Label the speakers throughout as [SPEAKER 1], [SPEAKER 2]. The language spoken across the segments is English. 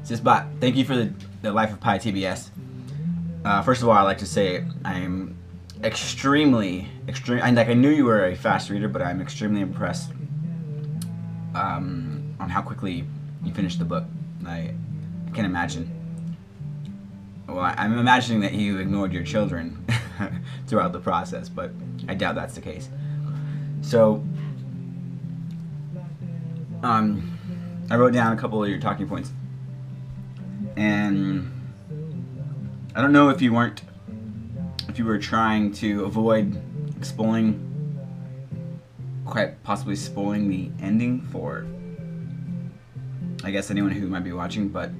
[SPEAKER 1] Just bot. Thank you for the Life of Pi TBS. First of all, I'd like to say I'm extremely. I knew you were a fast reader, but I'm extremely impressed on how quickly you finished the book. I can't imagine. Well, I'm imagining that you ignored your children throughout the process, but I doubt that's the case. So, I wrote down a couple of your talking points, and I don't know if you were trying to avoid quite possibly spoiling the ending for, I guess, anyone who might be watching, but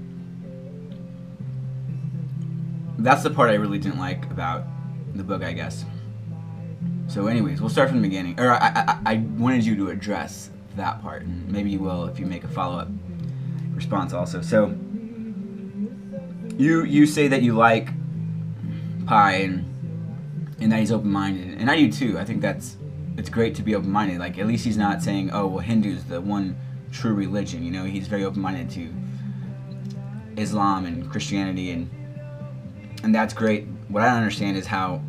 [SPEAKER 1] that's the part I really didn't like about the book, I guess. So anyways, we'll start from the beginning. Or I wanted you to address that part, and maybe you will if you make a follow-up response also. So you say that you like Pi and that he's open-minded, and I do too. I think it's great to be open-minded. Like, at least he's not saying, oh, well, Hindu's the one true religion. You know, he's very open-minded to Islam and Christianity, and that's great. What I don't understand is how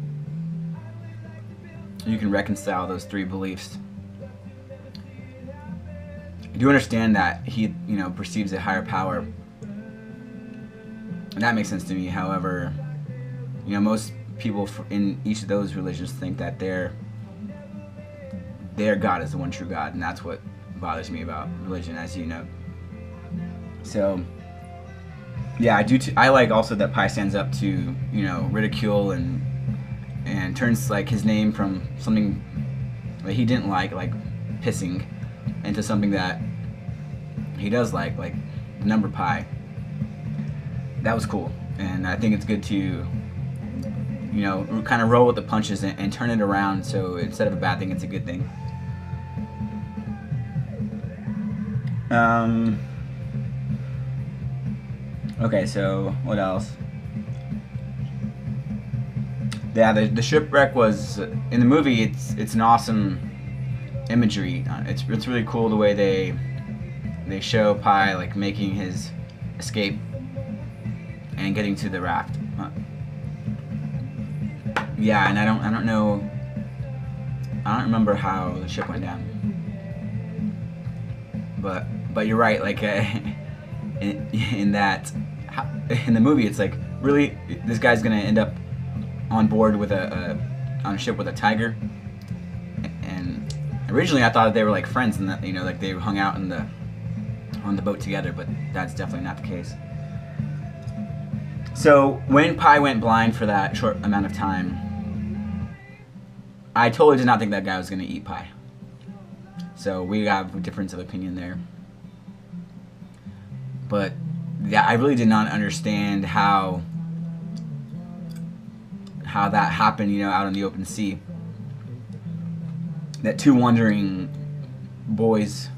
[SPEAKER 1] you can reconcile those three beliefs. I do understand that he, perceives a higher power, and that makes sense to me. However, most people in each of those religions think that their God is the one true God, and that's what bothers me about religion, as you know. So, yeah, I do. I like also that Pi stands up to ridicule and turns like his name from something that he didn't like pissing, into something that he does like the number Pi. That was cool, and I think it's good to kind of roll with the punches and turn it around, so instead of a bad thing, it's a good thing. Okay, so what else? Yeah, the shipwreck was in the movie. It's an awesome imagery. It's really cool the way they show Pi like making his escape and getting to the raft. Yeah, and I don't know. I don't remember how the ship went down. But you're right. Like in the movie, it's like, really, this guy's gonna end up on board with on a ship with a tiger. And originally, I thought they were like friends, and that like they hung out on the boat together. But that's definitely not the case. So when Pi went blind for that short amount of time, I totally did not think that guy was gonna eat Pi. So we have a difference of opinion there. But yeah, I really did not understand how that happened, out in the open sea. That two wandering boys,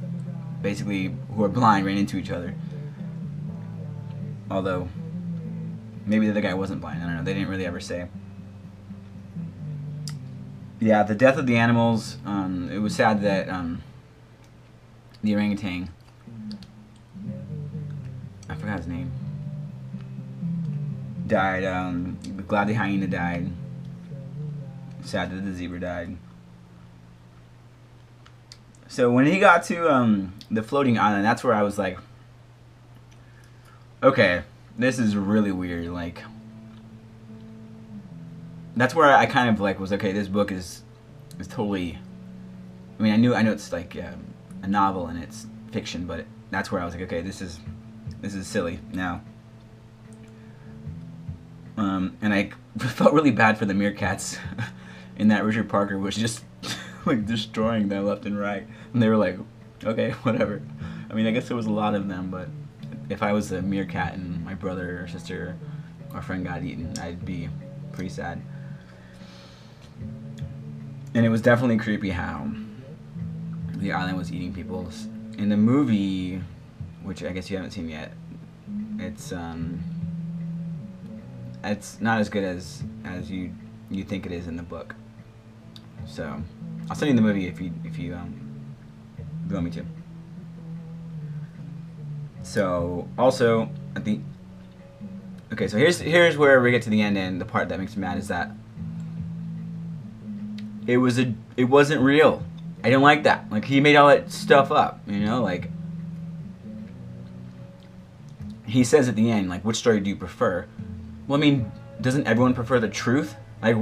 [SPEAKER 1] basically, who are blind, ran into each other. Although, maybe the other guy wasn't blind. I don't know. They didn't really ever say. Yeah, the death of the animals. It was sad that the orangutan, I forgot his name, died. Glad the hyena died. Sad that the zebra died. So when he got to the floating island, that's where I was like, okay, this is really weird. Like, that's where I kind of like was, okay, this book is totally. I mean, I know it's like a novel and it's fiction, but that's where I was like, okay, this is silly now. And I felt really bad for the meerkats in that Richard Parker was just like destroying them left and right, and they were like, okay, whatever. I mean, I guess there was a lot of them, but if I was a meerkat and my brother or sister or friend got eaten, I'd be pretty sad. And it was definitely creepy how the island was eating people. In the movie, which I guess you haven't seen yet, it's not as good as you think it is in the book. So I'll send you the movie if you want me to. So also, at the okay, so here's where we get to the end, and the part that makes me mad is that it wasn't real. I don't like that. Like, he made all that stuff up, you know, like he says at the end, like, which story do you prefer? Well, I mean, doesn't everyone prefer the truth? Like,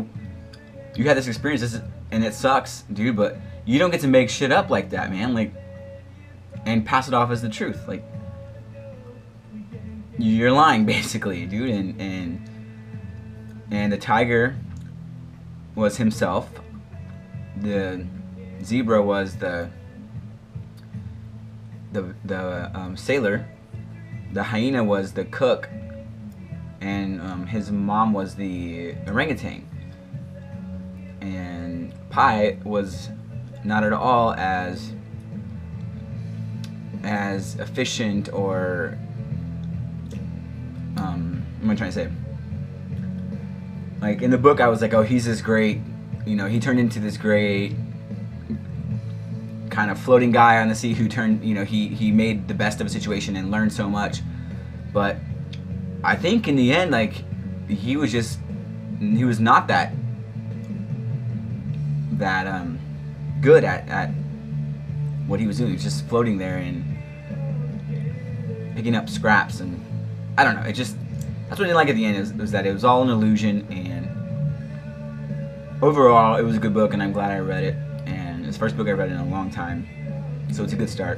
[SPEAKER 1] you had this experience, and it sucks, dude, but you don't get to make shit up like that, man. Like, and pass it off as the truth. Like, you're lying, basically, dude. And the tiger was himself. The zebra was the sailor. The hyena was the cook, and his mom was the orangutan. And Pi was not at all as efficient or what am I trying to say? Like, in the book, I was like, oh, he's this great, you know, he turned into this great kind of floating guy on the sea who turned, you know, he made the best of a situation and learned so much. But I think in the end, like, he was not that good at what he was doing. He was just floating there and picking up scraps, and I don't know, it just, that's what I didn't like at the end, was that it was all an illusion. And overall, it was a good book, and I'm glad I read it, and it's the first book I read in a long time, so it's a good start.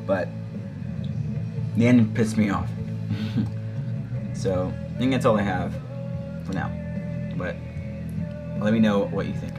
[SPEAKER 1] But the end pissed me off. So I think that's all I have for now, but let me know what you think.